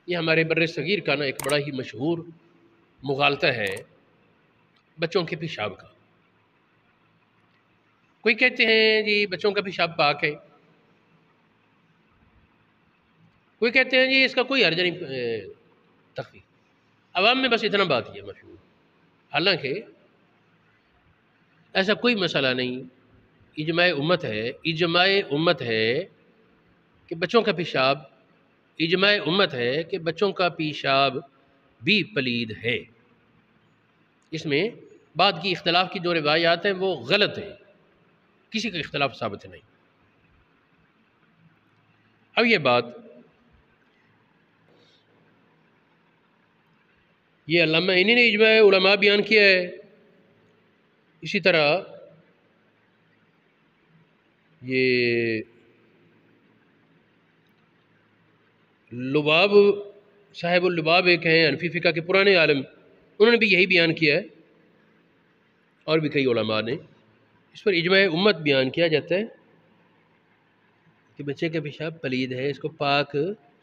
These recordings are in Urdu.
یہ ہمارے بر صغیر کا نا ایک بڑا ہی مشہور مغالطہ ہے بچوں کے پیشاب کا۔ کوئی کہتے ہیں جی بچوں کا پیشاب پاک ہے، کوئی کہتے ہیں جی اس کا کوئی حرج نہیں تخفیف۔ عوام میں بس اتنا بات یہ مشہور، حالانکہ ایسا کوئی مسئلہ نہیں۔ اجماع امت ہے کہ بچوں کا پیشاب، اجماع امت ہے کہ بچوں کا پیشاب بھی پلید ہے۔ اس میں بعد کی اختلاف کی جو روایات ہیں وہ غلط ہیں، کسی کا اختلاف ثابت نہیں۔ اب یہ بات یہ علامہ انہی نے اجماع علماء بیان کیا ہے۔ اسی طرح یہ لباب صاحب اللباب ایک ہیں حنفی فقہ کے پرانے عالم، انہوں نے بھی یہی بیان کیا ہے، اور بھی کئی علماء نے اس پر اجماع امت بیان کیا جاتا ہے کہ بچے کا پیشاب پلید ہے، اس کو پاک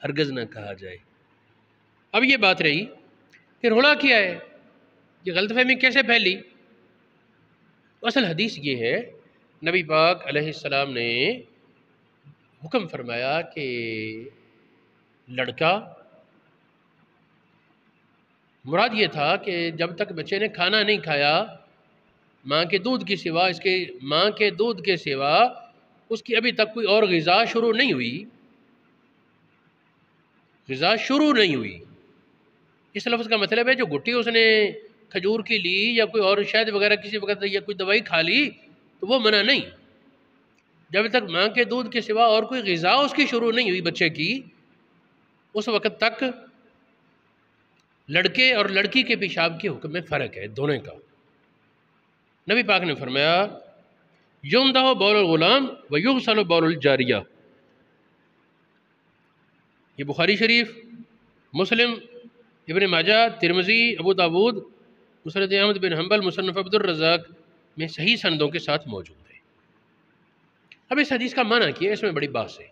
ہرگز نہ کہا جائے۔ اب یہ بات رہی کہ رولا کیا ہے، یہ غلط فہمی کیسے پھیلی؟ اصل حدیث یہ ہے، نبی پاک علیہ السلام نے حکم فرمایا کہ لڑکا، مراد یہ تھا کہ جب تک بچے نے کھانا نہیں کھایا ماں کے دودھ کے سوا، ماں کے دودھ کے سوا اس کی ابھی تک کوئی اور غذا شروع نہیں ہوئی۔ اس لفظ کا مطلب ہے جو گھٹی اس نے کھجور کی لی یا کوئی اور شہد وغیرہ کسی وقت یا کوئی دوائی کھا لی تو وہ منع نہیں۔ جب تک ماں کے دودھ کے سوا اور کوئی غذا اس کی شروع نہیں ہوئی بچے کی، اس وقت تک لڑکے اور لڑکی کے پیشاب کے حکم میں فرق ہے دونوں کا۔ نبی پاک نے فرمایا یمدح بول الغلام ویغسل بول الجاریہ، یہ بخاری شریف، مسلم، ابن ماجہ، ترمذی، ابو داود، مسند احمد بن حنبل، مصنف عبد الرزاق میں صحیح سندوں کے ساتھ موجود ہے۔ اب اس حدیث کا معنی کیا ہے، اس میں بڑی بحث ہے۔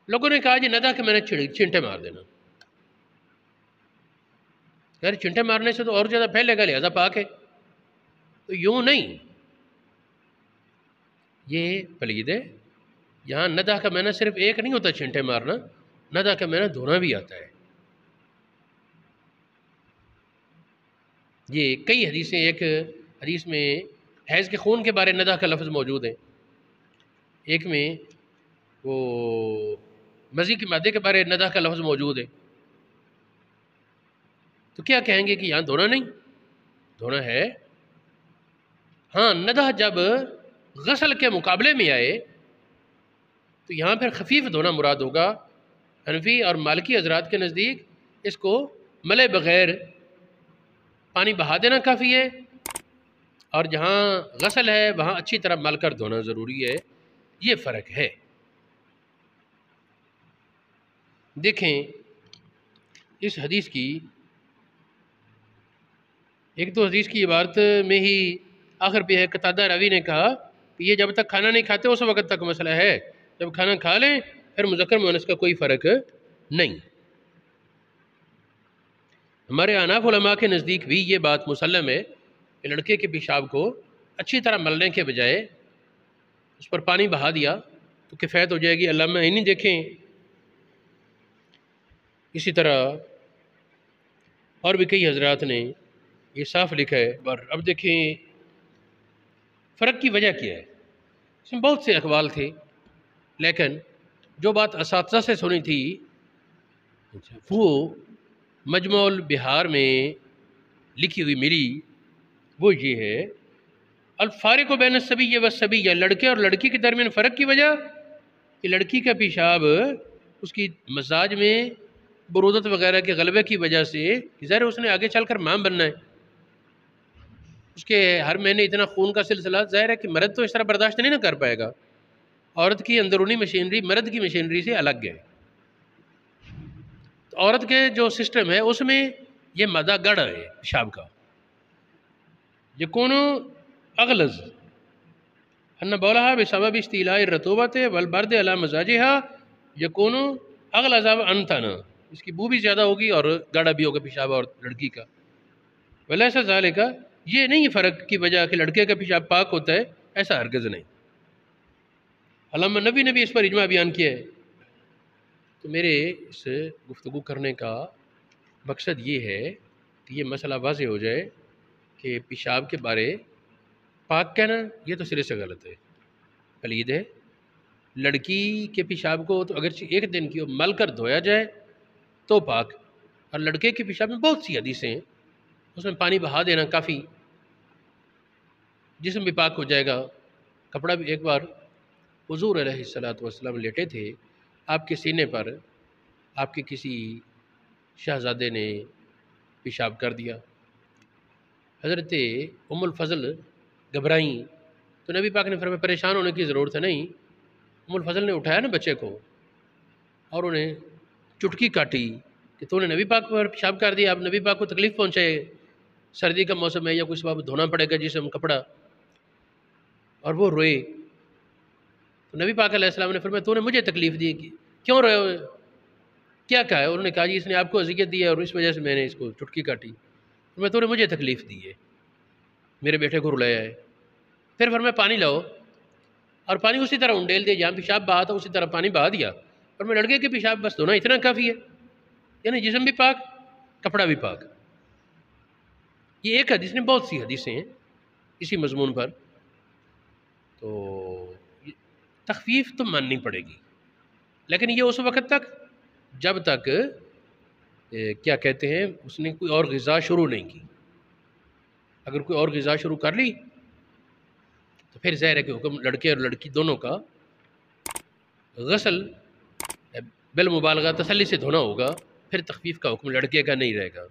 لوگوں نے کہا جی ندا کہ میں نے چنٹے مار دینا، یار چنٹے مارنے سے تو اور زیادہ پھیلے گا، لہذا پاک ہے۔ تو یوں نہیں، یہ پلید ہے۔ یہاں ندا کا معنی صرف ایک نہیں ہوتا چنٹے مارنا، ندا کا معنی دھونا بھی آتا ہے۔ یہ کئی حدیثیں، ایک حدیث میں حیض کے خون کے بارے ندا کا لفظ موجود ہے، ایک میں وہ مزی کے مادے کے بارے ندا کا لفظ موجود ہے۔ تو کیا کہیں گے کہ یہاں دھونا نہیں؟ دھونا ہے۔ ہاں ندا جب غسل کے مقابلے میں آئے تو یہاں پھر خفیف دھونا مراد ہوگا۔ حنفی اور مالکی حضرات کے نزدیک اس کو ملے بغیر پانی بہا دینا کافی ہے، اور جہاں غسل ہے وہاں اچھی طرح مل کر دھونا ضروری ہے۔ یہ فرق ہے۔ دیکھیں اس حدیث کی، ایک تو حدیث کی عبارت میں ہی آخر پہ ہے، قتادہ راوی نے کہا کہ یہ جب تک کھانا نہیں کھاتے اس وقت تک مسئلہ ہے، جب کھانا کھا لیں پھر مذکر مؤنث کا کوئی فرق نہیں۔ ہمارے احناف علماء کے نزدیک بھی یہ بات مسلم ہے کہ لڑکے کے پیشاب کو اچھی طرح ملنے کے بجائے اس پر پانی بہا دیا تو کفایت ہو جائے گی۔ علامہ انہی دیکھیں، اسی طرح اور بھی کئی حضرات نے یہ صاف لکھا ہے۔ اب دیکھیں فرق کی وجہ کیا ہے۔ اس میں بہت سے اقوال تھے، لیکن جو بات اساتذہ سے سنی تھی وہ مجموع البحار میں لکھی ہوئی ملی، وہ یہ ہے الفارق بین الصبی والصبیہ، لڑکے اور لڑکی کے درمیان فرق کی وجہ کہ لڑکی کا پیشاب اس کی مزاج میں برودت وغیرہ کے غلبے کی وجہ سے، ظاہر اس نے آگے چل کر ماں بننا ہے، اس کے ہر مہینے اتنا خون کا سلسلہ، ظاہر ہے کہ مرد تو اس طرح برداشت نہیں نہ کر پائے گا۔ عورت کی اندرونی مشینری مرد کی مشینری سے الگ ہے، تو عورت کے جو سسٹم ہے اس میں یہ مادہ گڑ ہے پیشاب کا، یکون اغلظ ان بولها بسبب استیلاء الرطوبة والبرد على مزاجها یکون اغلظ انتن، اس کی بو بھی زیادہ ہوگی اور گاڑھا بھی ہوگا پیشاب اور لڑکی کا. ولیس ذالک، یہ نہیں فرق کی وجہ کہ لڑکے کا پیشاب پاک ہوتا ہے، ایسا ہرگز نہیں. علامہ نبی نے بھی اس پر اجماع بیان کیا ہے. تو میرے اس گفتگو کرنے کا مقصد یہ ہے کہ یہ مسئلہ واضح ہو جائے کہ پیشاب کے بارے پاک کہنا یہ تو سرے سے غلط ہے، پلید ہے. لڑکی کے پیشاب کو تو اگرچہ ایک دن کی مل کر دھویا جائے تو پاک، اور لڑکے کے پیشاب میں بہت سی حدیثیں ہیں، اس میں پانی بہا دینا کافی، جسم بھی پاک ہو جائے گا. کپڑا بھی، ایک بار حضور علیہ السلام لیٹے تھے، آپ کے سینے پر آپ کے کسی شہزادے نے پیشاب کر دیا. حضرت ام الفضل گھبرائیں تو نبی پاک نے فرمایا پریشان ہونے کی ضرورت ہے نہیں. ام الفضل نے اٹھایا نا بچے کو اور انہیں چٹکی کاٹی کہ تو نے نبی پاک پر پیشاب کر دیا، اب نبی پاک کو تکلیف پہنچائے، سردی کا موسم ہے یا کچھ بات دھونا پڑے گا جسم کپڑا. اور وہ روئے تو نبی پاک علیہ السلام نے فرمایا تو نے مجھے تکلیف دی، کیوں روئے ہو، کیا کہا ہے؟ انہوں نے کہا جی اس نے آپ کو اذیت دی ہے اور اس وجہ سے میں نے اس کو چٹکی کاٹی. فرمایا تو نے مجھے تکلیف دی ہے، میرے بیٹے کو رلایا ہے. پھر فرمایا پانی لاؤ، اور پانی اسی طرح انڈیل دیا جہاں پیشاب بہا تھا اسی طرح پانی بہا دیا. اور میں لڑکے کے پیشاب بس دھونا اتنا کافی ہے، یعنی جسم بھی پاک کپڑا بھی پاک. یہ ایک حدیث نے، بہت سی حدیثیں ہیں اسی مضمون پر. تو تخفیف تو ماننی پڑے گی، لیکن یہ اس وقت تک جب تک کیا کہتے ہیں اس نے کوئی اور غذا شروع نہیں کی. اگر کوئی اور غذا شروع کر لی تو پھر ظاہر ہے کہ حکم لڑکے اور لڑکی دونوں کا غسل بالمبالغہ تسلی سے دھونا ہوگا، پھر تخفیف کا حکم لڑکے کا نہیں رہے گا.